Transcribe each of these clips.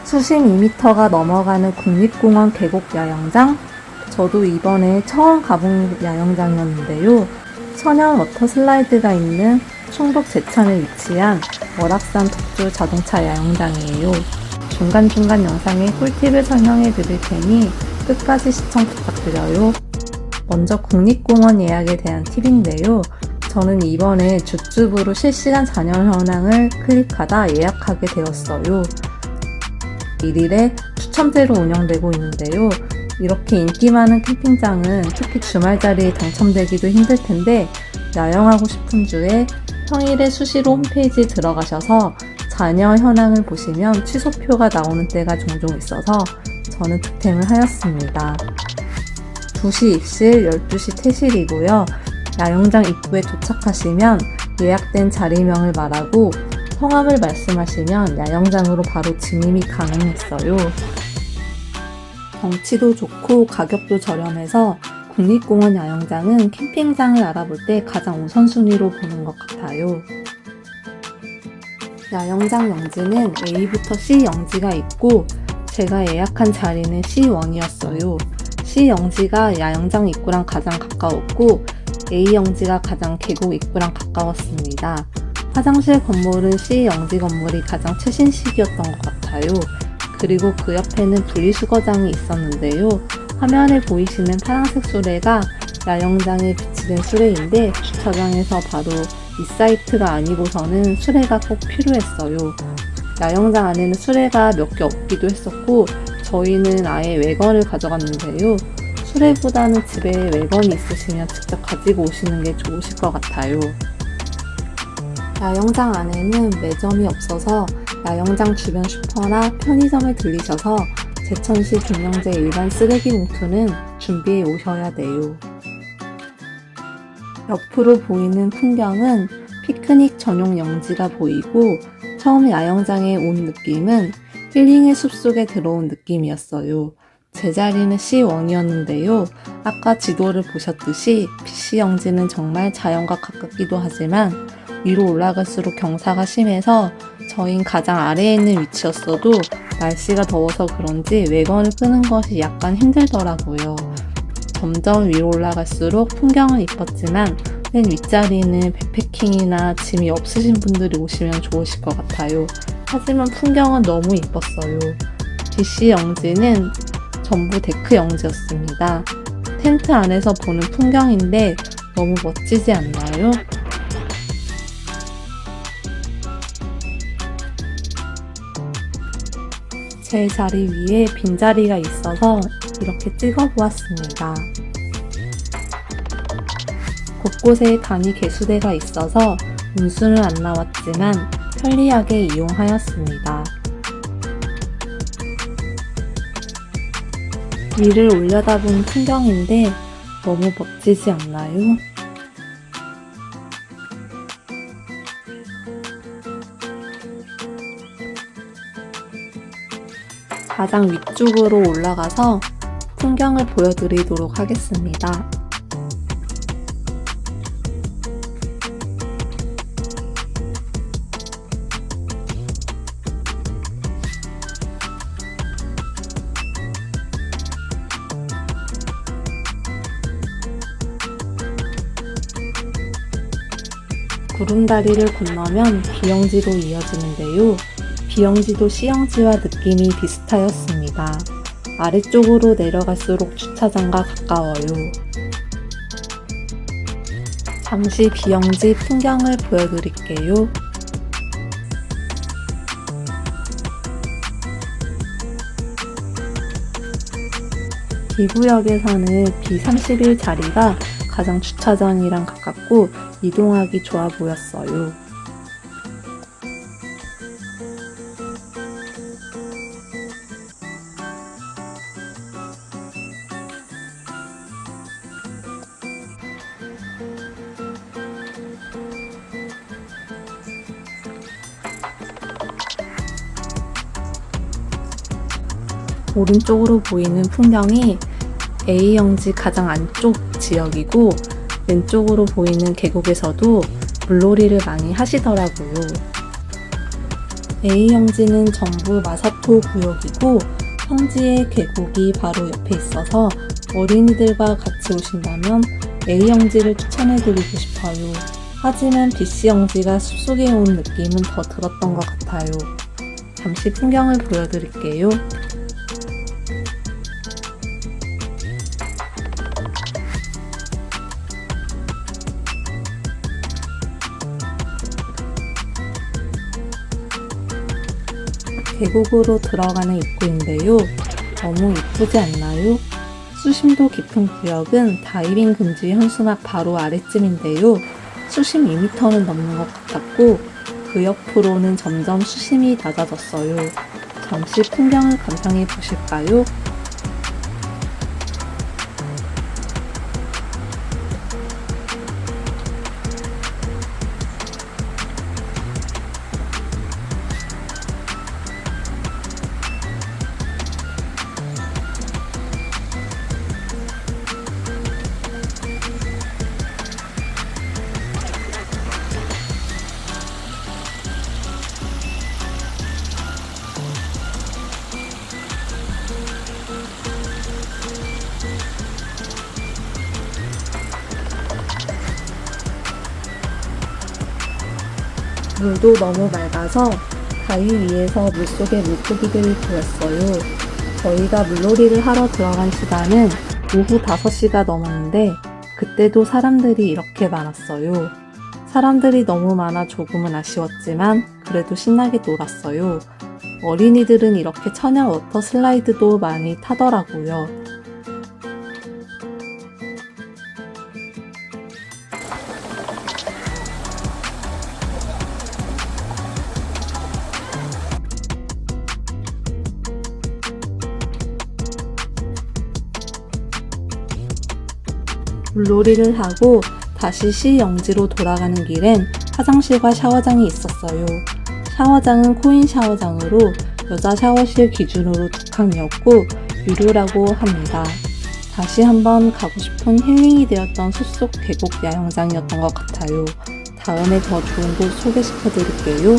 수심 2m가 넘어가는 국립공원 계곡 야영장? 저도 이번에 처음 가본 야영장이었는데요. 천연 워터 슬라이드가 있는 충북 제천에 위치한 월악산 독주 자동차 야영장이에요. 중간중간 영상에 꿀팁을 설명해 드릴 테니 끝까지 시청 부탁드려요. 먼저 국립공원 예약에 대한 팁인데요. 저는 이번에 줍줍으로 실시간 잔여 현황을 클릭하다 예약하게 되었어요. 1일에 추첨제로 운영되고 있는데요. 이렇게 인기 많은 캠핑장은 특히 주말 자리에 당첨되기도 힘들 텐데 야영하고 싶은 주에 평일에 수시로 홈페이지에 들어가셔서 잔여 현황을 보시면 취소표가 나오는 때가 종종 있어서 저는 득템을 하였습니다. 2시 입실, 12시 퇴실이고요. 야영장 입구에 도착하시면 예약된 자리명을 말하고 성함을 말씀하시면 야영장으로 바로 진입이 가능했어요. 경치도 좋고 가격도 저렴해서 국립공원 야영장은 캠핑장을 알아볼 때 가장 우선순위로 보는 것 같아요. 야영장 영지는 A부터 C 영지가 있고 제가 예약한 자리는 C1이었어요. C 영지가 야영장 입구랑 가장 가까웠고 A 영지가 가장 계곡 입구랑 가까웠습니다. 화장실 건물은 C 영지 건물이 가장 최신식이었던 것 같아요. 그리고 그 옆에는 분리수거장이 있었는데요. 화면에 보이시는 파란색 수레가 야영장에 비치된 수레인데 주차장에서 바로 이 사이트가 아니고서는 수레가 꼭 필요했어요. 야영장 안에는 수레가 몇 개 없기도 했었고 저희는 아예 외건을 가져갔는데요. 수레보다는 집에 외건이 있으시면 직접 가지고 오시는 게 좋으실 것 같아요. 야영장 안에는 매점이 없어서 야영장 주변 슈퍼나 편의점에 들리셔서 제천시 중령제 일반 쓰레기 봉투는 준비해 오셔야 돼요. 옆으로 보이는 풍경은 피크닉 전용 영지가 보이고 처음 야영장에 온 느낌은 힐링의 숲속에 들어온 느낌이었어요. 제 자리는 C1이었는데요. 아까 지도를 보셨듯이 PC 영지는 정말 자연과 가깝기도 하지만 위로 올라갈수록 경사가 심해서 저희는 가장 아래에 있는 위치였어도 날씨가 더워서 그런지 외건을 끄는 것이 약간 힘들더라고요. 점점 위로 올라갈수록 풍경은 이뻤지만 맨 윗자리는 백패킹이나 짐이 없으신 분들이 오시면 좋으실 것 같아요. 하지만 풍경은 너무 이뻤어요. BC 영지는 전부 데크 영지였습니다. 텐트 안에서 보는 풍경인데 너무 멋지지 않나요? 제 자리 위에 빈자리가 있어서 이렇게 찍어보았습니다. 곳곳에 단위 개수대가 있어서 운수는 안 나왔지만 편리하게 이용하였습니다. 위를 올려다보는 풍경인데 너무 멋지지 않나요? 가장 위쪽으로 올라가서 풍경을 보여드리도록 하겠습니다. 구름다리를 건너면 B영지로 이어지는데요. B영지도 C영지와 느낌이 비슷하였습니다. 아래쪽으로 내려갈수록 주차장과 가까워요. 잠시 B영지 풍경을 보여드릴게요. B구역에서는 B31 자리가 가장 주차장이랑 가깝고 이동하기 좋아 보였어요. 오른쪽으로 보이는 풍경이 A영지 가장 안쪽 지역이고 왼쪽으로 보이는 계곡에서도 물놀이를 많이 하시더라고요. A형지는 전부 마사토 구역이고 평지의 계곡이 바로 옆에 있어서 어린이들과 같이 오신다면 A형지를 추천해드리고 싶어요. 하지만 BC형지가 숲속에 온 느낌은 더 들었던 것 같아요. 잠시 풍경을 보여드릴게요. 계곡으로 들어가는 입구인데요. 너무 이쁘지 않나요? 수심도 깊은 구역은 다이빙 금지 현수막 바로 아래쯤인데요. 수심 2m는 넘는 것 같았고 그 옆으로는 점점 수심이 낮아졌어요. 잠시 풍경을 감상해 보실까요? 물도 너무 맑아서 바위 위에서 물속의 물고기들이 보였어요. 저희가 물놀이를 하러 들어간 시간은 오후 5시가 넘었는데 그때도 사람들이 이렇게 많았어요. 사람들이 너무 많아 조금은 아쉬웠지만 그래도 신나게 놀았어요. 어린이들은 이렇게 천연 워터 슬라이드도 많이 타더라고요. 물놀이를 하고 다시 시영지로 돌아가는 길엔 화장실과 샤워장이 있었어요. 샤워장은 코인 샤워장으로 여자 샤워실 기준으로 2칸이었고 유료라고 합니다. 다시 한번 가고 싶은 힐링이 되었던 숲속 계곡 야영장이었던 것 같아요. 다음에 더 좋은 곳 소개시켜 드릴게요.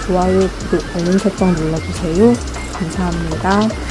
좋아요, 구독, 알림 설정 눌러주세요. 감사합니다.